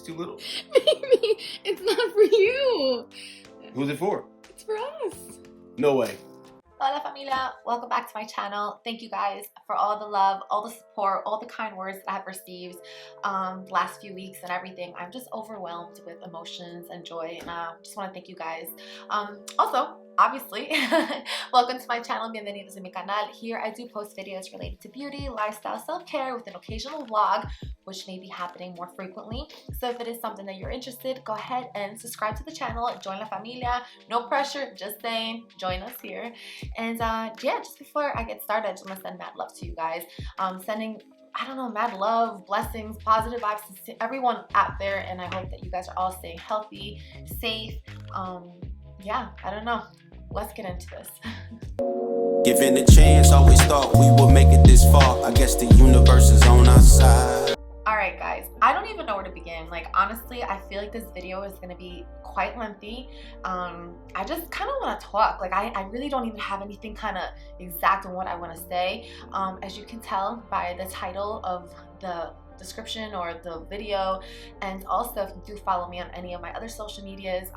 too little. Baby, it's not for you. Who's it for? It's for us. No way. Hola familia, welcome back to my channel. Thank you guys for all the love, all the support, all the kind words that I have received the last few weeks and everything. I'm just overwhelmed with emotions and joy, and I just want to thank you guys. Also, obviously, welcome to my channel. Bienvenidos a mi canal. Here I do post videos related to beauty, lifestyle, self-care with an occasional vlog, which may be happening more frequently. So if it is something that you're interested, go ahead and subscribe to the channel, join la familia. No pressure, just saying, join us here. And yeah, just before I get started, I just want to send mad love to you guys. Sending, I don't know, mad love, blessings, positive vibes to everyone out there, and I hope that you guys are all staying healthy, safe. Yeah, I don't know. Let's get into this. Given a chance, always thought we would make it this far. I guess the universe is on our side. Alright guys, I don't even know where to begin. Like, honestly, I feel like this video is going to be quite lengthy. I just kind of want to talk. Like, I really don't even have anything kind of exact on what I want to say. As you can tell by the title of the description or the video, and also if you do follow me on any of my other social medias,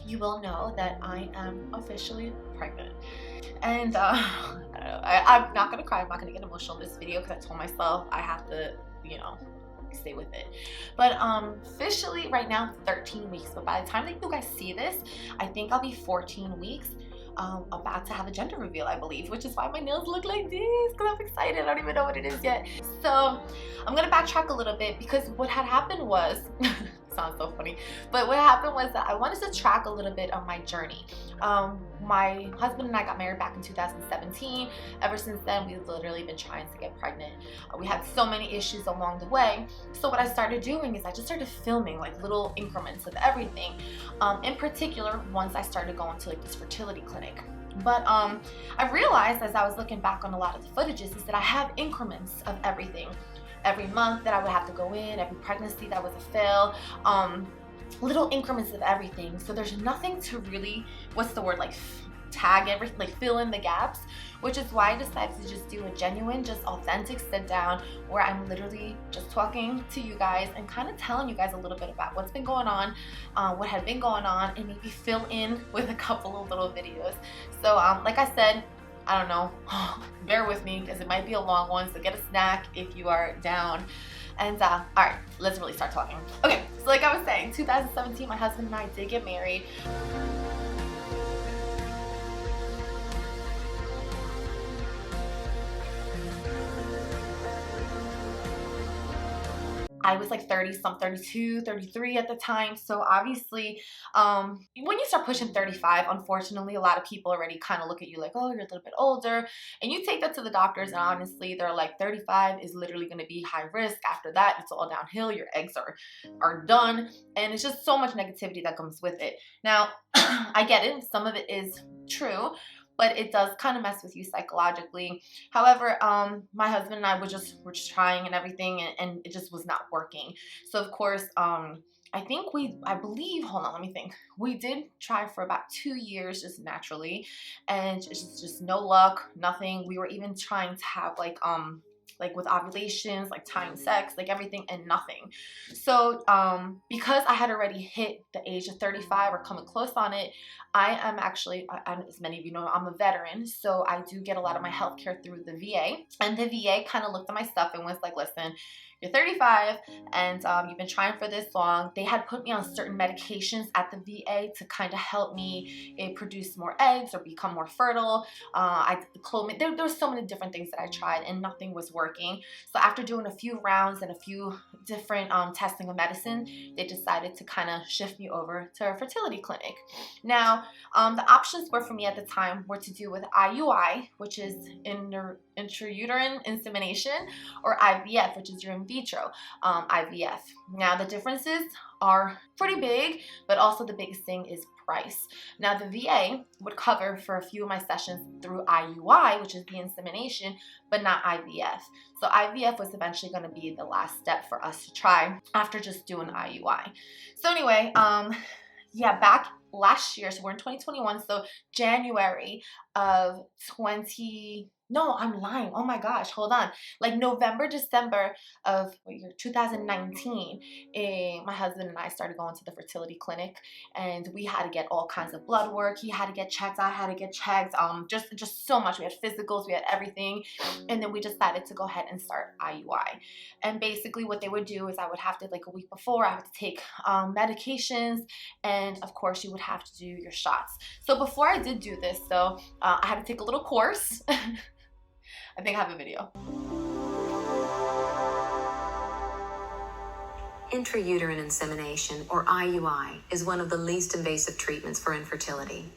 you will know that I am officially pregnant. And I don't know, I'm not gonna cry, I'm not gonna get emotional in this video because I told myself I have to, you know, stay with it. But officially right now 13 weeks, but by the time that you guys see this, I think I'll be 14 weeks. About to have a gender reveal, I believe, which is why my nails look like this, because I'm excited. I don't even know what it is yet. So I'm gonna backtrack a little bit, because what had happened was sounds so funny, but what happened was that I wanted to track a little bit of my journey. My husband and I got married back in 2017. Ever since then, we've literally been trying to get pregnant. We had so many issues along the way. So what I started doing is I just started filming like little increments of everything. In particular, once I started going to like this fertility clinic. But I realized as I was looking back on a lot of the footages is that I have increments of everything. Every month that I would have to go in, every pregnancy that was a fail, little increments of everything. So there's nothing to really, what's the word, like tag everything, like fill in the gaps, which is why I decided to just do a genuine, just authentic sit down where I'm literally just talking to you guys and kind of telling you guys a little bit about what's been going on, what had been going on, and maybe fill in with a couple of little videos. So like I said, I don't know, bear with me because it might be a long one, so get a snack if you are down. And all right, let's really start talking. Okay, so like I was saying, 2017, my husband and I did get married. I was like 32, 33 at the time. So obviously, when you start pushing 35, unfortunately, a lot of people already kind of look at you like, oh, you're a little bit older. And you take that to the doctors, and honestly, they're like, 35 is literally going to be high risk. After that, it's all downhill. Your eggs are done. And it's just so much negativity that comes with it. Now, I get it. Some of it is true, but it does kind of mess with you psychologically. However, my husband and I were just trying and everything, and it just was not working. So of course, I believe, hold on, let me think. We did try for about 2 years just naturally, and it's just no luck, nothing. We were even trying to have like with ovulations, like timed sex, like everything, and nothing. So because I had already hit the age of 35 or coming close on it, I am actually, as many of you know, I'm a veteran, so I do get a lot of my health care through the VA. And the VA kind of looked at my stuff and was like, listen, you're 35 and you've been trying for this long. They had put me on certain medications at the VA to kind of help me produce more eggs or become more fertile. I did the Clomid. There were so many different things that I tried and nothing was working. So after doing a few rounds and a few different testing of medicine, they decided to kind of shift me over to a fertility clinic. Now, the options were for me at the time were to do with IUI, which is intrauterine insemination, or IVF, which is your in vitro IVF. Now the differences are pretty big, but also the biggest thing is price. Now the VA would cover for a few of my sessions through IUI, which is the insemination, but not IVF. So IVF was eventually going to be the last step for us to try after just doing IUI. So anyway, yeah, back last year, so we're in 2021, so January of No, I'm lying. Oh my gosh, hold on. Like November, December of what year? 2019, my husband and I started going to the fertility clinic, and we had to get all kinds of blood work. He had to get checked. I had to get checked. Just so much. We had physicals. We had everything, and then we decided to go ahead and start IUI. And basically, what they would do is I would have to, like a week before, I would have to take medications, and of course, you would have to do your shots. So before I did do this, though, I had to take a little course. I think I have a video. Intrauterine insemination, or IUI, is one of the least invasive treatments for infertility.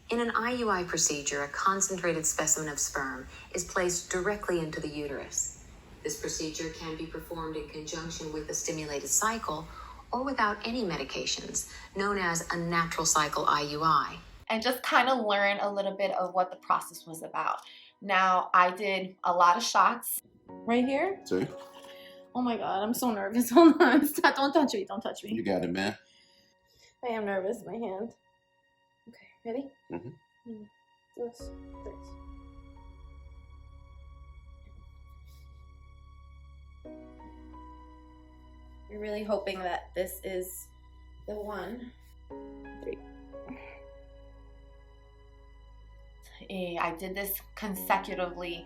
In an IUI procedure, a concentrated specimen of sperm is placed directly into the uterus. This procedure can be performed in conjunction with a stimulated cycle or without any medications, known as a natural cycle IUI. And just kind of learn a little bit of what the process was about. Now, I did a lot of shots. Right here? See? Oh my God, I'm so nervous. Hold on. Stop. Don't touch me. Don't touch me. You got it, man. I am nervous. My hand. Okay, ready? Mm-hmm. This. You're really hoping that this is the one. 3. I did this consecutively,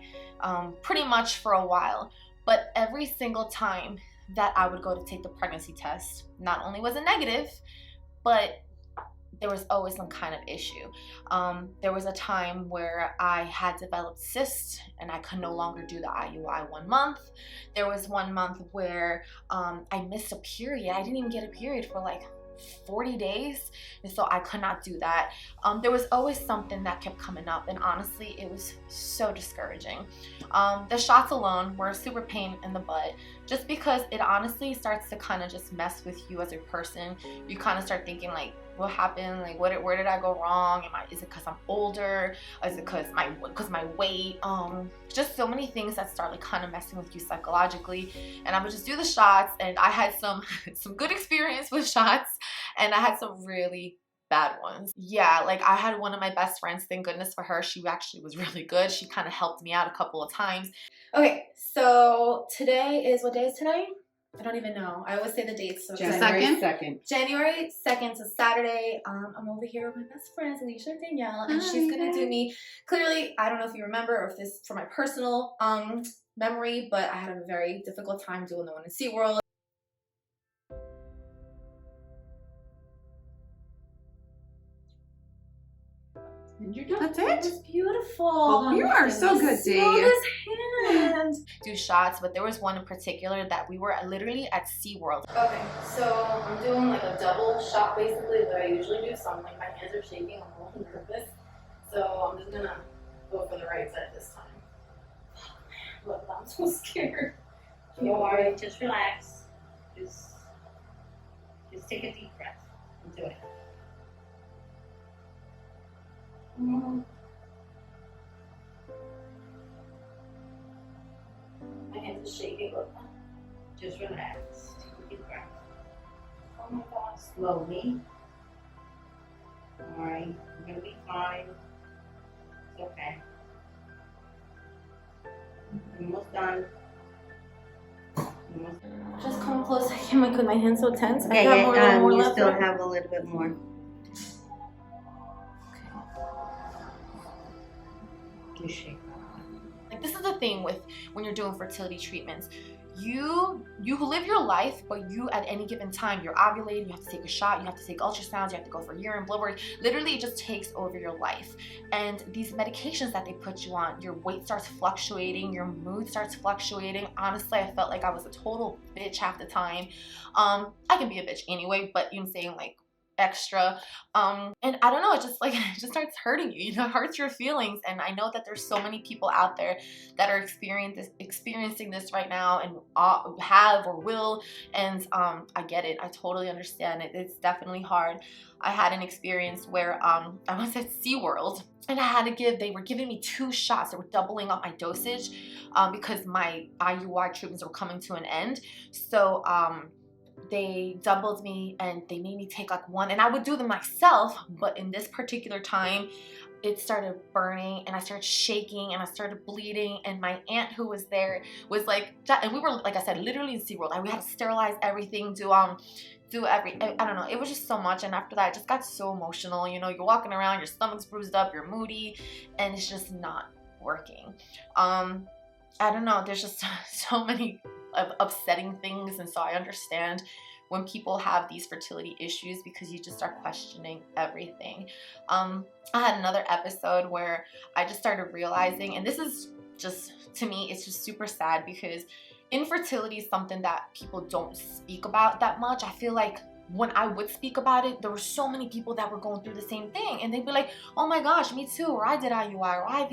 pretty much for a while, but every single time that I would go to take the pregnancy test, not only was it negative, but there was always some kind of issue. There was a time where I had developed cysts and I could no longer do the IUI 1 month. There was 1 month where I missed a period. I didn't even get a period for like 40 days, and so I could not do that. There was always something that kept coming up, and honestly it was so discouraging. The shots alone were a super pain in the butt, just because it honestly starts to kind of just mess with you as a person. You kind of start thinking like, what happened? Like, where did I go wrong? Is it because I'm older? Is it because my weight? Just so many things that start like kind of messing with you psychologically. And I would just do the shots, and I had some good experience with shots, and I had some really bad ones. Yeah, like I had one of my best friends, thank goodness for her. She actually was really good. She kind of helped me out a couple of times. Okay, so today is, what day is today? I don't even know. I always say the dates. So January 2nd. January 2nd, so Saturday. I'm over here with my best friends, Alicia and Danielle, and she's gonna do me. Clearly, I don't know if you remember or if this is for my personal memory, but I had a very difficult time doing the one in SeaWorld. And you're done. That's it? It's beautiful. Well, you are so good, Dave. Hand. Do shots, but there was one in particular that we were literally at SeaWorld. Okay, so I'm doing like a double shot basically that I usually do, so I'm like, my hands are shaking, I'm a little nervous. So I'm just gonna go for the right side this time. Look, I'm so scared. Don't worry, just relax. Just take a deep breath and do it. My hands are shaking, look. Just relax. Take a deep breath. Oh my gosh. Slowly. Alright, you're gonna be fine. It's okay. You're almost done. Just come close. I can't. My hand's so tense. Okay, I got more you left. still have a little bit more. You shake. Like, this is the thing with when you're doing fertility treatments. You live your life, but you at any given time, you're ovulating, you have to take a shot, you have to take ultrasounds, you have to go for urine, blood work. Literally, it just takes over your life. And these medications that they put you on, your weight starts fluctuating, your mood starts fluctuating. Honestly, I felt like I was a total bitch half the time. I can be a bitch anyway, but you know what I'm saying, like, extra. And I don't know, it just starts hurting you. You know, it hurts your feelings. And I know that there's so many people out there that are experiencing this right now, and have or will. And I get it. I totally understand it. It's definitely hard. I had an experience where I was at SeaWorld, and they were giving me 2 shots. They were doubling up my dosage because my IUI treatments were coming to an end. So they doubled me and they made me take like 1, and I would do them myself, but in this particular time it started burning and I started shaking and I started bleeding, and my aunt who was there was like, and we were, like I said, literally in SeaWorld. Like, we had to sterilize everything, do every, I don't know, it was just so much. And after that, I just got so emotional. You know, you're walking around, your stomach's bruised up, you're moody, and it's just not working. I don't know, there's just so many upsetting things, and so I understand when people have these fertility issues, because you just start questioning everything. I had another episode where I just started realizing, and this is just, to me, it's just super sad, because infertility is something that people don't speak about that much. I feel like when I would speak about it, there were so many people that were going through the same thing, and they'd be like, oh my gosh, me too, or I did IUI, or I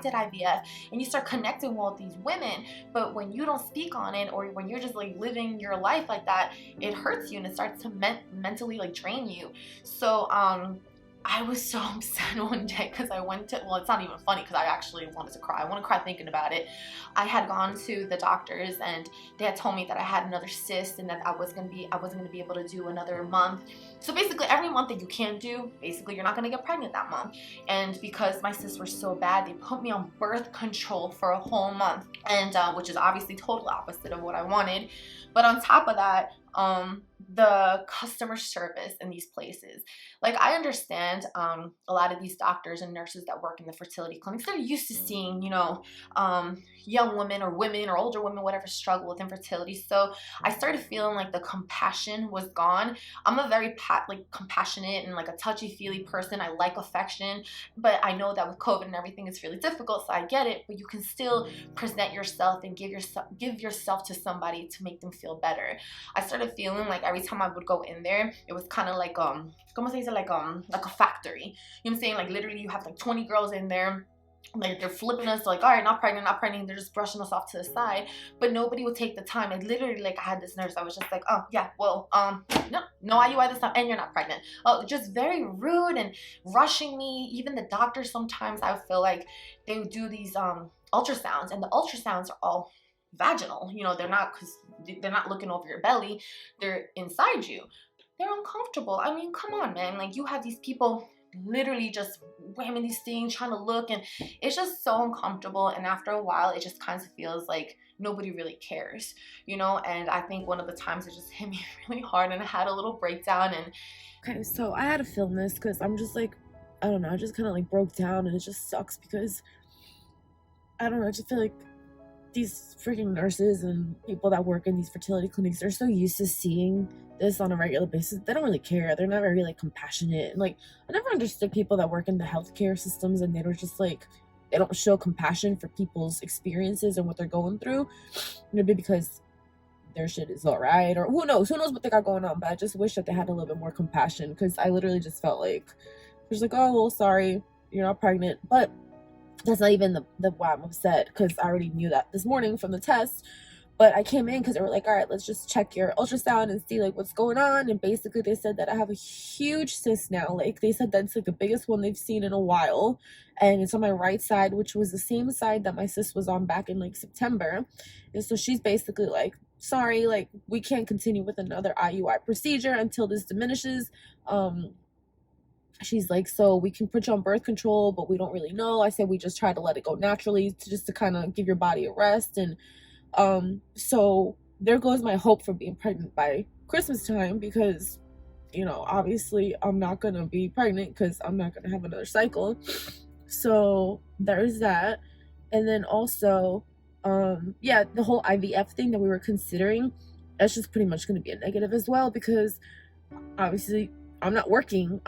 did IVF, and you start connecting with all these women. But when you don't speak on it, or when you're just like living your life like that, it hurts you and it starts to mentally like drain you. So I was so upset one day because I went to, well, it's not even funny because I actually wanted to cry. I want to cry thinking about it. I had gone to the doctors and they had told me that I had another cyst and that I wasn't going to be able to do another month. So basically every month that you can't do, basically you're not going to get pregnant that month. And because my cysts were so bad, they put me on birth control for a whole month, and which is obviously total opposite of what I wanted. But on top of that, the customer service in these places, like, I understand a lot of these doctors and nurses that work in the fertility clinics, they're used to seeing, you know, young women or older women, whatever, struggle with infertility. So I started feeling like the compassion was gone. I'm a very compassionate and like a touchy-feely person. I like affection, but I know that with COVID and everything, it's really difficult, so I get it. But you can still present yourself and give yourself to somebody to make them feel better. I started feeling like every time I would go in there, it was kind of like como se dice, like a factory. You know what I'm saying? Like, literally you have like 20 girls in there, like they're flipping us, like, all right, not pregnant, they're just brushing us off to the side, but nobody would take the time. And literally, like, I had this nurse, I was just like, oh yeah, well, no IUI this time, and you're not pregnant. Oh, just very rude and rushing me. Even the doctors, sometimes I feel like they would do these ultrasounds, and the ultrasounds are all vaginal. You know, they're not looking over your belly, they're inside you. They're uncomfortable. I mean, come on, man. Like, you have these people literally just whamming these things, trying to look, and it's just so uncomfortable. And after a while, it just kind of feels like nobody really cares, you know. And I think one of the times it just hit me really hard, and I had a little breakdown. And okay, so I had to film this because I'm just like, I don't know, I just kind of like broke down, and it just sucks because I don't know, I just feel like these freaking nurses and people that work in these fertility clinics, they're so used to seeing this on a regular basis. They don't really care. They're not very like compassionate. And like, I never understood people that work in the healthcare systems and they were just like, they don't show compassion for people's experiences and what they're going through. Maybe because their shit is all right, or who knows what they got going on. But I just wish that they had a little bit more compassion, because I literally just felt like, it was like, oh well, sorry, you're not pregnant. But that's not even the why I'm upset, because I already knew that this morning from the test. But I came in because they were like, all right, let's just check your ultrasound and see like what's going on. And basically they said that I have a huge cyst now. Like, they said that's like the biggest one they've seen in a while, and it's on my right side, which was the same side that my cyst was on back in like September. And so she's basically like, sorry, like, we can't continue with another IUI procedure until this diminishes. She's like, so we can put you on birth control, but we don't really know. I said we just try to let it go naturally, to kind of give your body a rest. And so there goes my hope for being pregnant by Christmas time, because, you know, obviously I'm not gonna be pregnant because I'm not gonna have another cycle. So there's that. And then also, yeah, the whole IVF thing that we were considering, that's just pretty much gonna be a negative as well, because obviously I'm not working,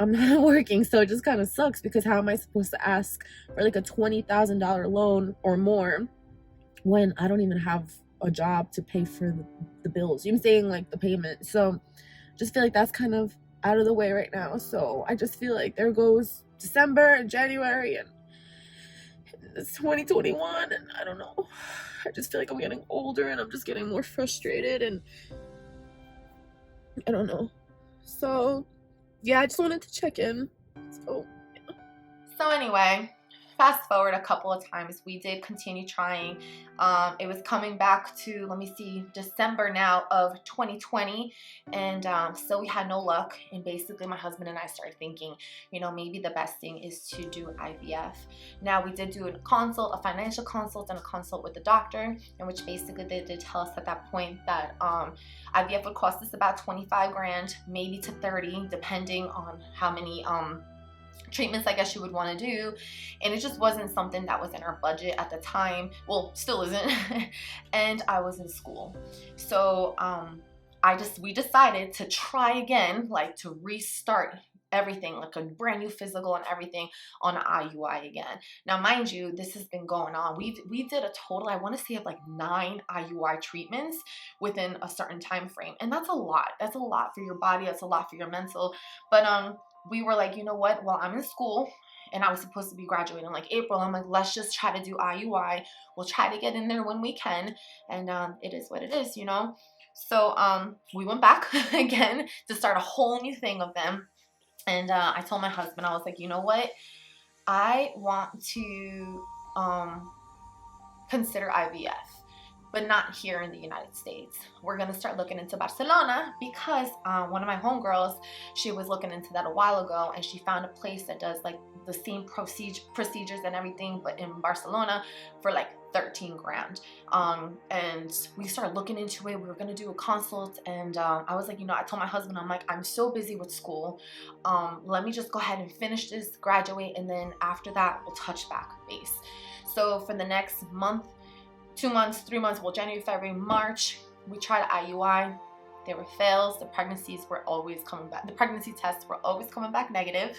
so it just kind of sucks, because how am I supposed to ask for like a $20,000 loan or more when I don't even have a job to pay for the bills? You know what I'm saying? Like, the payment. So just feel like that's kind of out of the way right now. So I just feel like there goes December and January, and it's 2021, and I don't know. I just feel like I'm getting older, and I'm just getting more frustrated, and I don't know. So yeah, I just wanted to check in. So anyway, fast forward a couple of times, we did continue trying. It was coming back to, let me see, December now of 2020, and still we had no luck. And basically my husband and I started thinking, you know, maybe the best thing is to do IVF. Now we did do a consult, a financial consult, and a consult with the doctor, in which basically they did tell us at that point that IVF would cost us about 25 grand, maybe to 30, depending on how many treatments I guess you would want to do. And it just wasn't something that was in our budget at the time. Well, still isn't. And I was in school, so we decided to try again, like to restart everything, like a brand new physical and everything, on IUI again. Now mind you, this has been going on, we did a total, I want to say, of like 9 IUI treatments within a certain time frame, and that's a lot for your body, that's a lot for your mental. But we were like, you know what, well, I'm in school and I was supposed to be graduating like April. I'm like, let's just try to do IUI. We'll try to get in there when we can, and it is what it is, you know. So we went back again to start a whole new thing of them. And I told my husband, I was like, you know what, I want to consider IVF, but not here in the United States. We're gonna start looking into Barcelona, because one of my homegirls, she was looking into that a while ago, and she found a place that does like the same procedures and everything, but in Barcelona, for like 13 grand. And we started looking into it. We were gonna do a consult, and I was like, you know, I told my husband, I'm like, I'm so busy with school, let me just go ahead and finish this, graduate, and then after that we'll touch back base. So for the next month, 2 months, 3 months, well, January, February, March, we tried IUI. They were fails. The pregnancies were always coming back. The pregnancy tests were always coming back negative.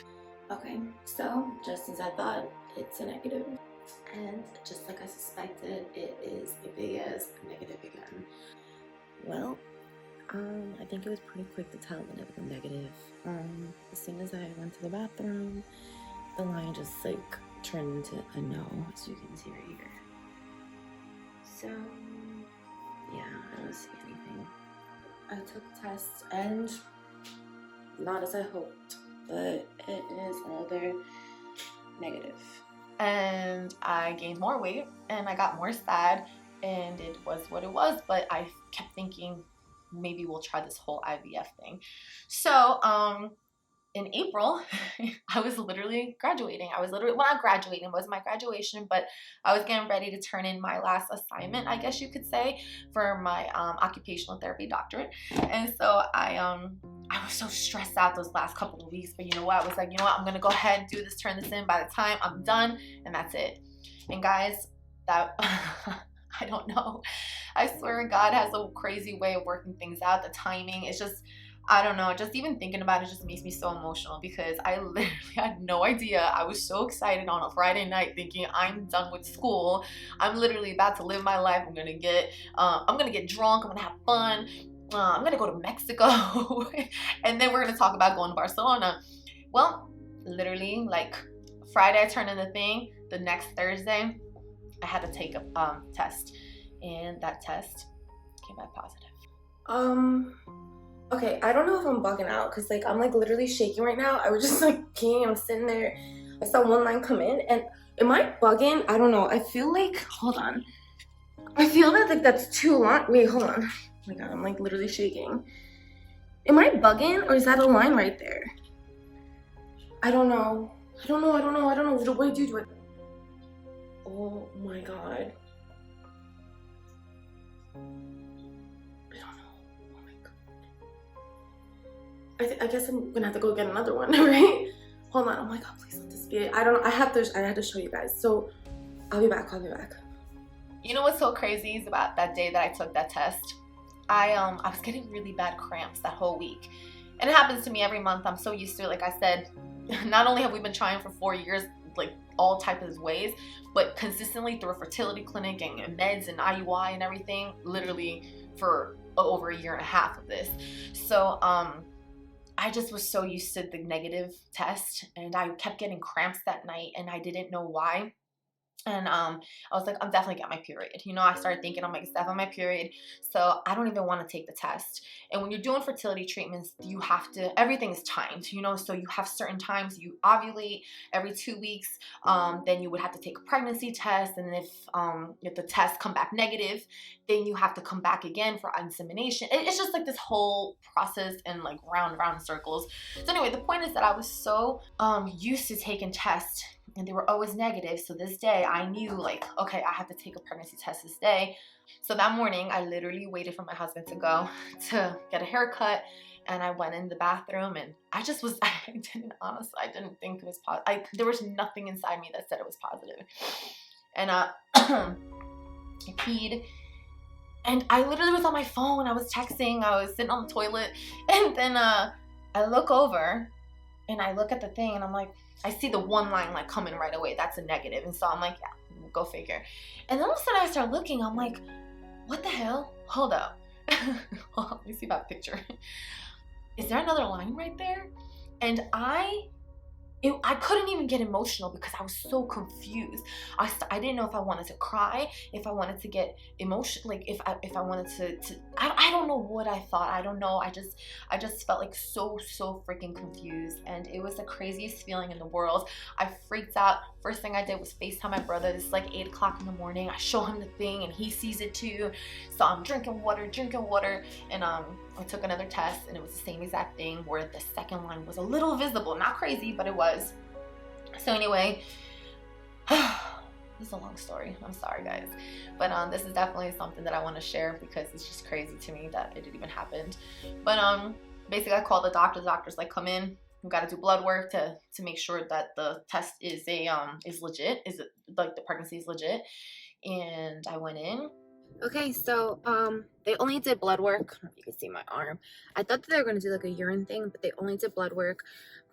Okay, so just as I thought, it's a negative. And just like I suspected, it is a big ass negative again. Well, I think it was pretty quick to tell when it was negative. As soon as I went to the bathroom, the line just like turned into a no, as you can see right here. So, yeah, I don't see anything. I took tests and not as I hoped, but it is another negative. And I gained more weight, and I got more sad, and it was what it was. But I kept thinking, maybe we'll try this whole IVF thing. So, in April, I was literally graduating. Well, not graduating, it wasn't my graduation, but I was getting ready to turn in my last assignment, I guess you could say, for my occupational therapy doctorate. And so I was so stressed out those last couple of weeks, but you know what? I was like, you know what? I'm gonna go ahead and do this, turn this in. By the time I'm done, and that's it. And guys, that I don't know. I swear God has a crazy way of working things out. The timing is just, I don't know, just even thinking about it just makes me so emotional, because I literally had no idea. I was so excited on a Friday night thinking I'm done with school. I'm literally about to live my life. I'm gonna get drunk, I'm gonna have fun, I'm gonna go to Mexico, and then we're gonna talk about going to Barcelona. Well, literally like Friday I turned in the thing, the next Thursday I had to take a test, and that test came back positive. Okay, I don't know if I'm bugging out, because like I'm like literally shaking right now. I was just like peeing, I'm sitting there, I saw one line come in, and am I bugging? I don't know. I feel like, hold on, I feel that like that's too long. Wait, hold on. Oh my God, I'm like literally shaking. Am I bugging, or is that a line right there? I don't know. What did you do? Oh my God. I guess I'm gonna have to go get another one, right? Hold on. Oh my God, please let this be it. I don't know. I have to show you guys. So I'll be back. You know what's so crazy is about that day that I took that test, I was getting really bad cramps that whole week. And it happens to me every month. I'm so used to it. Like I said, not only have we been trying for 4 years, like all types of ways, but consistently through a fertility clinic and meds and IUI and everything, literally for over 1.5 years of this. So I just was so used to the negative test, and I kept getting cramps that night, and I didn't know why. And I was like, I'm definitely getting my period. You know, I started thinking, I'm like, it's definitely my period. So I don't even want to take the test. And when you're doing fertility treatments, you have to, everything is timed, you know, so you have certain times you ovulate every 2 weeks. Then you would have to take a pregnancy test. And if the tests come back negative, then you have to come back again for insemination. It's just like this whole process and like round circles. So anyway, the point is that I was so used to taking tests, and they were always negative. So this day I knew, like, okay, I have to take a pregnancy test this day. So that morning I literally waited for my husband to go to get a haircut, and I went in the bathroom, and I didn't think it was positive. There was nothing inside me that said it was positive. And I peed, and I literally was on my phone. I was texting, I was sitting on the toilet, and then I look over and I look at the thing, and I'm like, I see the one line like coming right away. That's a negative. And so I'm like, yeah, go figure. And then all of a sudden I start looking. I'm like, what the hell? Hold up. Hold on, let me see that picture. Is there another line right there? And I couldn't even get emotional because I was so confused. I didn't know if I wanted to cry, if I wanted to get emotional, like if I wanted to I don't know what I thought. I don't know. I just felt like so freaking confused, and it was the craziest feeling in the world. I freaked out. First thing I did was FaceTime my brother. This is like 8 o'clock in the morning. I show him the thing, and he sees it too. So I'm drinking water, and I took another test, and it was the same exact thing, where the second line was a little visible. Not crazy, but it was. So anyway, this is a long story. I'm sorry, guys. But this is definitely something that I want to share because it's just crazy to me that it even happened. But basically I called the doctor. The doctor's like, come in. We got to do blood work to make sure that the test is legit. Is it like the pregnancy is legit? And I went in. Okay, so they only did blood work. You can see my arm. I thought that they were gonna do like a urine thing, but they only did blood work.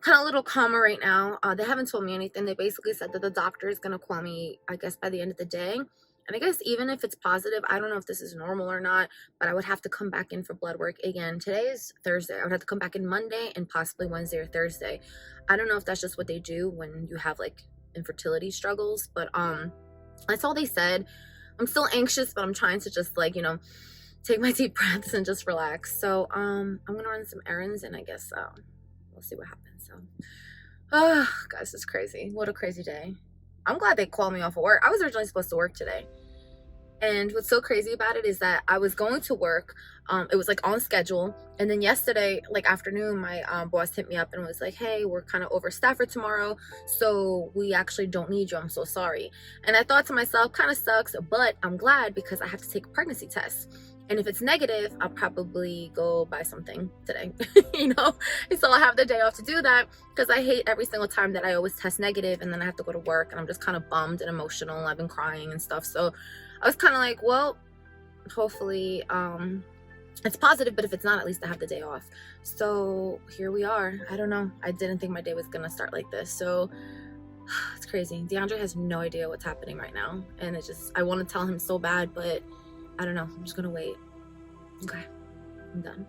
Kind of a little calmer right now. They haven't told me anything. They basically said that the doctor is gonna call me, I guess, by the end of the day. And I guess even if it's positive, I don't know if this is normal or not, but I would have to come back in for blood work again. Today is Thursday. I would have to come back in Monday and possibly Wednesday or Thursday. I don't know if that's just what they do when you have like infertility struggles, but that's all they said. I'm still anxious, but I'm trying to just like, you know, take my deep breaths and just relax. So I'm gonna run some errands, and I guess we'll see what happens. So guys, it's crazy. What a crazy day. I'm glad they called me off of work. I was originally supposed to work today, and what's so crazy about it is that I was going to work. It was like on schedule, and then yesterday like afternoon my boss hit me up and was like, hey, we're kind of overstaffed for tomorrow, so we actually don't need you. I'm so sorry. And I thought to myself, kind of sucks, but I'm glad because I have to take a pregnancy test, and if it's negative, I'll probably go buy something today. You know, so I'll have the day off to do that, because I hate every single time that I always test negative and then I have to go to work, and I'm just kind of bummed and emotional. I've been crying and stuff, so I was kind of like, well, hopefully it's positive, but if it's not, at least I have the day off. So here we are. I don't know. I didn't think my day was gonna start like this, so it's crazy. DeAndre has no idea what's happening right now, and it just, I want to tell him so bad, but I don't know. I'm just gonna wait. Okay, I'm done.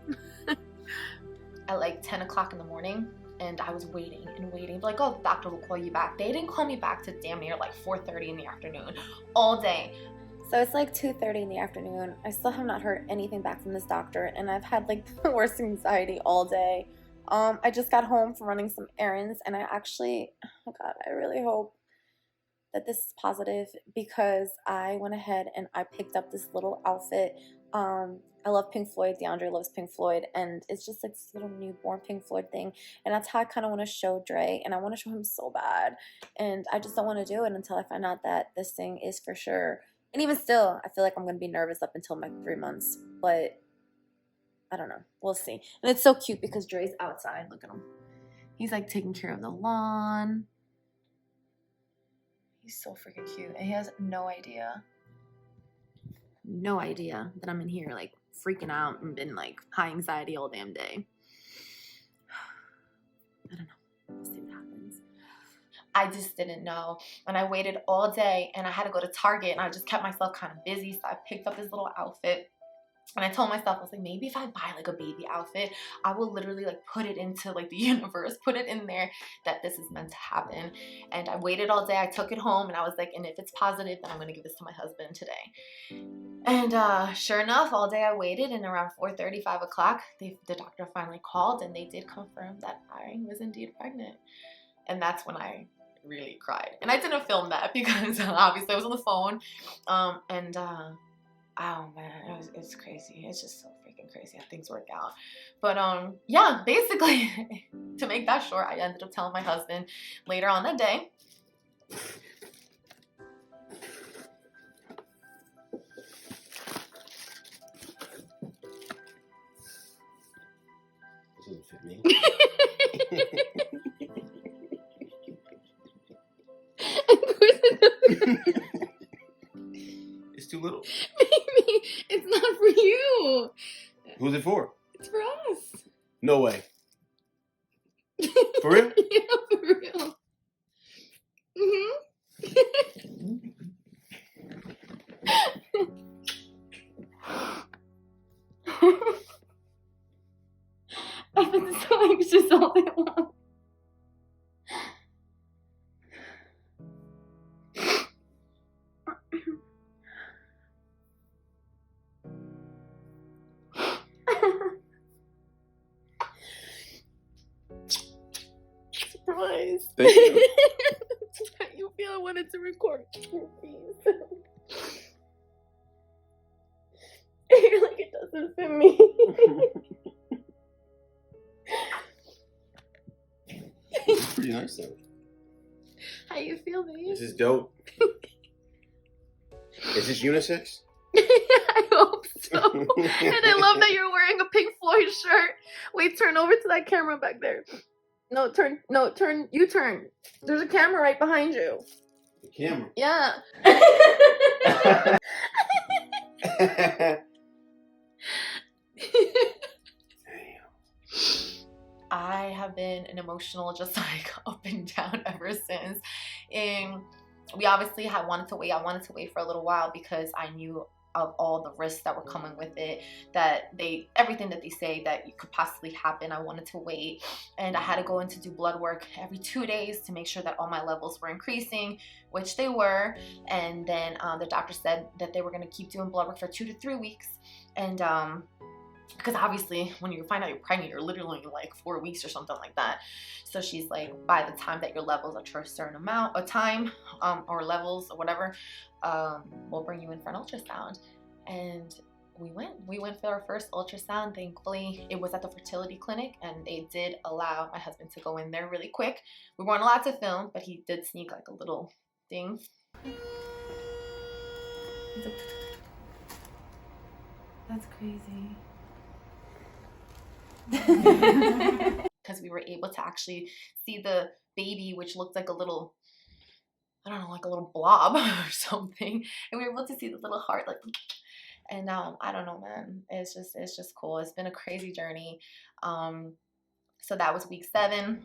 At like 10 o'clock in the morning, and I was waiting and waiting, like, oh, the doctor will call you back. They didn't call me back to damn near like 4:30 in the afternoon, all day. So it's like 2:30 in the afternoon. I still have not heard anything back from this doctor, and I've had like the worst anxiety all day. I just got home from running some errands, and I actually, oh God, I really hope that this is positive, because I went ahead and I picked up this little outfit. I love Pink Floyd. DeAndre loves Pink Floyd, and it's just like this little newborn Pink Floyd thing, and that's how I kind of want to show Dre, and I want to show him so bad, and I just don't want to do it until I find out that this thing is for sure. And even still, I feel like I'm going to be nervous up until my 3 months, but I don't know. We'll see. And it's so cute because Dre's outside. Look at him. He's like taking care of the lawn. He's so freaking cute, and he has no idea that I'm in here like freaking out and been like high anxiety all damn day. I don't know. We'll see what happens. I just didn't know, and I waited all day, and I had to go to Target, and I just kept myself kind of busy, so I picked up this little outfit, And I told myself, I was like, maybe if I buy like a baby outfit, I will literally like put it into like the universe, put it in there that this is meant to happen. And I waited all day. I took it home and I was like, and if it's positive, then I'm going to give this to my husband today. And sure enough, all day I waited, and around 4:30, 5 o'clock, the doctor finally called, and they did confirm that I was indeed pregnant. And that's when I really cried. And I didn't film that because obviously I was on the phone. Oh man, it's crazy. It's just so freaking crazy how things work out. But yeah, basically, to make that short, I ended up telling my husband later on that day. This doesn't fit me. It's too little. Baby, it's not for you. Who's it for? It's for us. No way. For real? Yeah, for real. I've been so anxious all day long. Surprise. Thank you. You feel I wanted to record your face. You're like, it doesn't fit me. It's pretty nice though. How you feel, babe? This is dope. Is this unisex? I hope so. And I love that you're wearing a Pink Floyd shirt. Wait, turn over to that camera back there. No, turn. You turn. There's a camera right behind you. The camera. Yeah. I have been an emotional, just like up and down ever since. And we obviously wanted to wait. I wanted to wait for a little while because I knew of all the risks that were coming with it, that everything that they say that could possibly happen. I wanted to wait, and I had to go in to do blood work every 2 days to make sure that all my levels were increasing, which they were. And then the doctor said that they were going to keep doing blood work for 2 to 3 weeks. And because obviously when you find out you're pregnant, you're literally like 4 weeks or something like that. So she's like, by the time that your levels are to a certain amount of time, or levels or whatever, we'll bring you in for an ultrasound. And we went for our first ultrasound. Thankfully, it was at the fertility clinic, and they did allow my husband to go in there really quick. We weren't allowed to film, but he did sneak like a little thing. That's crazy. Because we were able to actually see the baby, which looked like a little, I don't know, like a little blob or something, and we were able to see the little heart, like, and I don't know, man, it's just cool. It's been a crazy journey. So that was week 7.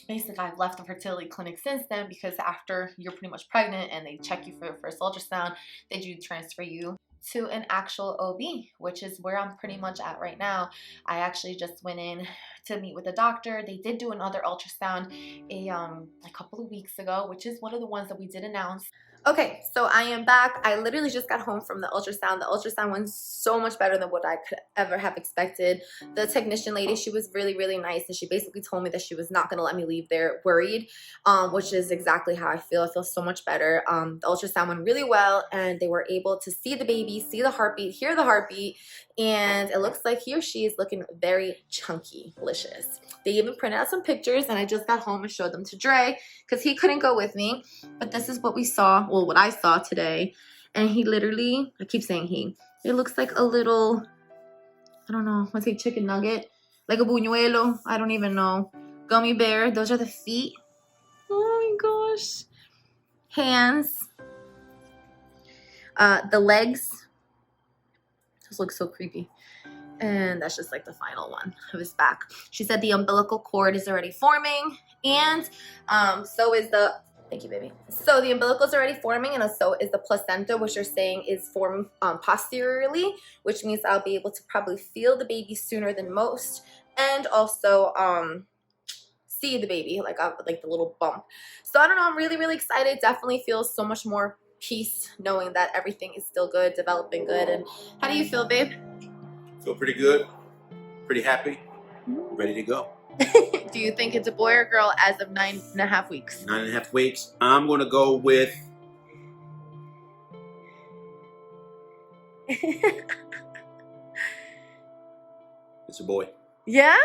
Basically, I've left the fertility clinic since then, because after you're pretty much pregnant and they check you for your first ultrasound, they do transfer you to an actual OB, which is where I'm pretty much at right now. I actually just went in to meet with the doctor. They did do another ultrasound a couple of weeks ago, which is one of the ones that we did announce. Okay, so I am back. I literally just got home from the ultrasound. The ultrasound went so much better than what I could ever have expected. The technician lady, she was really, really nice, and she basically told me that she was not going to let me leave there worried, which is exactly how I feel. I feel so much better. The ultrasound went really well, and they were able to see the baby, see the heartbeat, hear the heartbeat, and it looks like he or she is looking very chunky-licious. They even printed out some pictures, and I just got home and showed them to Dre because he couldn't go with me. But this is what we saw, well, what I saw today. And he literally, I keep saying he, it looks like a little, I don't know, let's say chicken nugget, like a buñuelo, I don't even know. Gummy bear, those are the feet. Oh my gosh. Hands. The legs. Those look so creepy. And that's just like the final one of his back. She said the umbilical cord is already forming, and so is the Thank you, baby. So the umbilical is already forming, and so is the placenta, which you're saying is formed posteriorly, which means I'll be able to probably feel the baby sooner than most, and also see the baby, like the little bump. So I don't know, I'm really, really excited. Definitely feel so much more peace knowing that everything is still good, developing good. And how do you feel, babe? Feel pretty good, pretty happy, ready to go. Do you think it's a boy or girl as of 9.5 weeks? 9.5 weeks. I'm gonna go with. It's a boy. Yeah?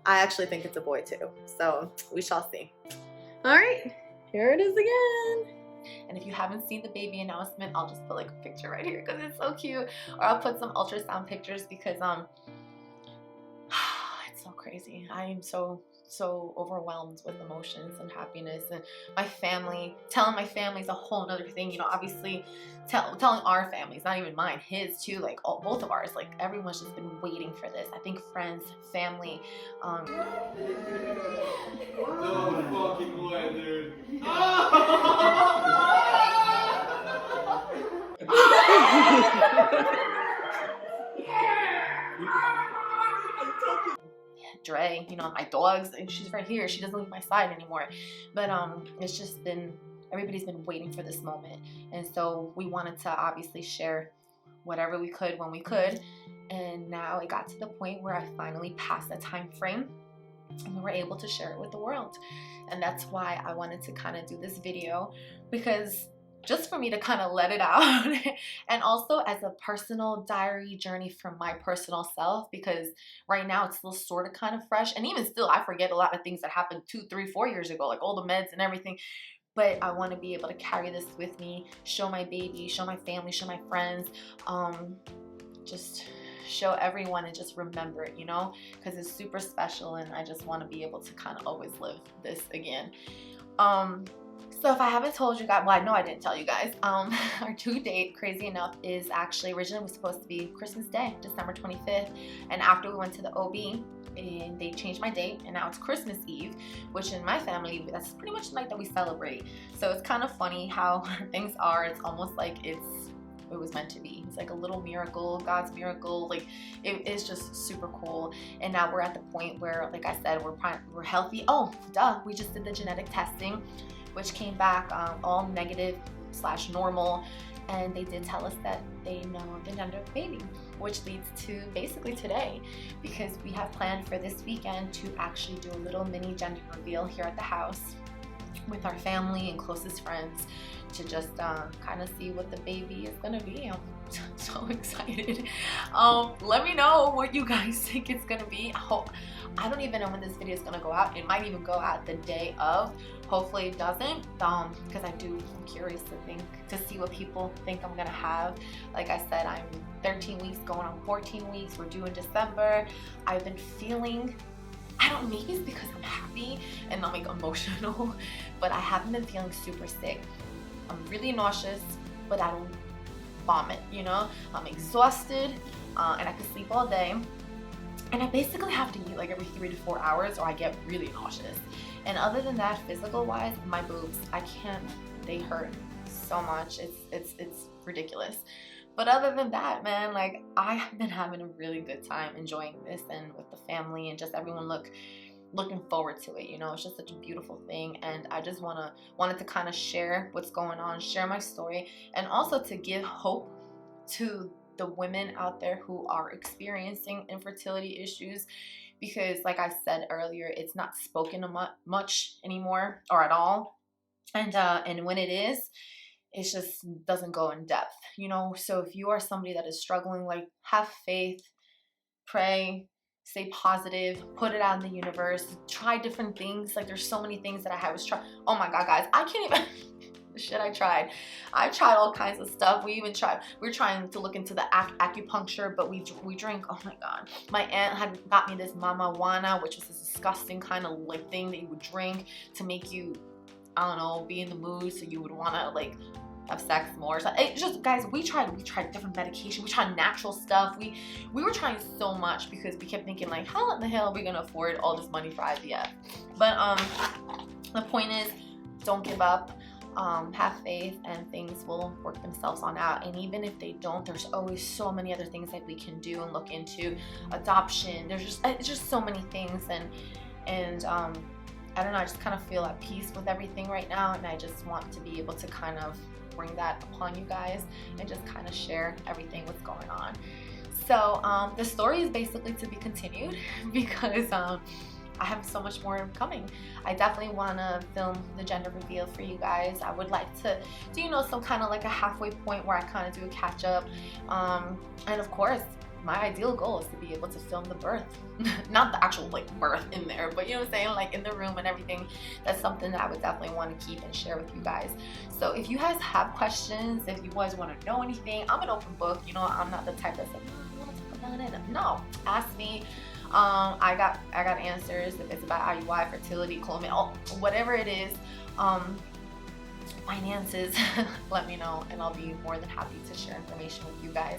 I actually think it's a boy too, so we shall see. All right, here it is again. And if you haven't seen the baby announcement, I'll just put like a picture right here because it's so cute. Or I'll put some ultrasound pictures because it's so crazy. I am so overwhelmed with emotions and happiness, and my family, telling my family is a whole nother thing, you know. Obviously telling our families, not even mine, his too, like both of ours, like everyone's just been waiting for this. I think friends, family, fucking boy, dude. Dre, you know, my dogs, and she's right here, she doesn't leave my side anymore. But it's just been, everybody's been waiting for this moment, and so we wanted to obviously share whatever we could when we could. And now it got to the point where I finally passed the time frame and we were able to share it with the world. And that's why I wanted to kind of do this video, because just for me to kind of let it out and also as a personal diary journey from my personal self, because right now it's still sort of kind of fresh, and even still I forget a lot of things that happened 2, 3, 4 years ago, like all the meds and everything. But I want to be able to carry this with me, show my baby, show my family, show my friends, just show everyone and just remember it, you know, because it's super special, and I just want to be able to kind of always live this again. So if I haven't told you guys, well, I know I didn't tell you guys, our due date, crazy enough, is actually originally was supposed to be Christmas Day, December 25th. And after we went to the OB, and they changed my date, and now it's Christmas Eve, which in my family, that's pretty much the night that we celebrate. So it's kind of funny how things are. It's almost like it was meant to be. It's like a little miracle, God's miracle. Like it is just super cool. And now we're at the point where, like I said, we're healthy. Oh, duh, we just did the genetic testing, which came back all negative/normal, and they did tell us that they know the gender of the baby, which leads to basically today, because we have planned for this weekend to actually do a little mini gender reveal here at the house with our family and closest friends to just kind of see what the baby is gonna be. I'm so excited. Let me know what you guys think it's gonna be. I don't even know when this video is gonna go out. It might even go out the day of. Hopefully it doesn't, because I'm curious to see what people think I'm gonna have. Like I said, I'm 13 weeks going on 14 weeks. We're due in December. I've been feeling, I don't know, maybe it's because I'm happy and not like emotional, but I haven't been feeling super sick. I'm really nauseous, but I don't vomit, you know? I'm exhausted, and I can sleep all day. And I basically have to eat like every 3 to 4 hours or I get really nauseous. And other than that, physical wise, my boobs, I can't, they hurt so much. It's ridiculous. But other than that, man, like I have been having a really good time enjoying this, and with the family and just everyone looking forward to it. You know, it's just such a beautiful thing, and I just wanted to kind of share what's going on, share my story, and also to give hope to the women out there who are experiencing infertility issues, because like I said earlier, it's not spoken much anymore or at all, and when it is, it just doesn't go in depth, you know. So if you are somebody that is struggling, like have faith, pray, stay positive, put it out in the universe, try different things. Like there's so many things that I was trying. Oh my god, guys, I can't even the shit I tried all kinds of stuff. We're trying to look into the acupuncture, but we drink, oh my god, my aunt had got me this mama wana, which was this disgusting kind of like thing that you would drink to make you, I don't know, be in the mood, so you would want to like have sex more. So it just, guys, we tried different medication, we tried natural stuff, we were trying so much, because we kept thinking like, how in the hell are we gonna afford all this money for IVF? But The point is, don't give up. Have faith, and things will work themselves on out. And even if they don't, there's always so many other things that we can do and look into. Adoption, it's just so many things. And I don't know, I just kind of feel at peace with everything right now, and I just want to be able to kind of bring that upon you guys and just kind of share everything what's going on. So the story is basically to be continued because I have so much more coming. I definitely want to film the gender reveal for you guys. I would like to do, you know, some kind of like a halfway point where I kind of do a catch up. And of course, my ideal goal is to be able to film the birth. Not the actual like birth in there, but you know what I'm saying, like in the room and everything. That's something that I would definitely want to keep and share with you guys. So if you guys have questions, if you guys want to know anything, I'm an open book. You know, I'm not the type that's like, I want to talk about it. No, ask me. I got answers if it's about IUI, fertility, clomid, whatever it is, finances. Let me know, and I'll be more than happy to share information with you guys.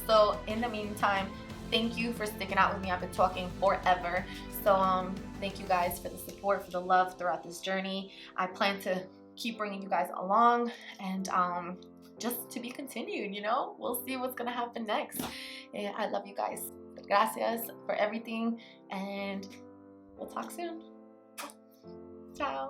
So in the meantime, thank you for sticking out with me. I've been talking forever. So thank you guys for the support, for the love throughout this journey. I plan to keep bringing you guys along, and just to be continued. You know, we'll see what's gonna happen next. And I love you guys. Gracias for everything, and we'll talk soon. Ciao.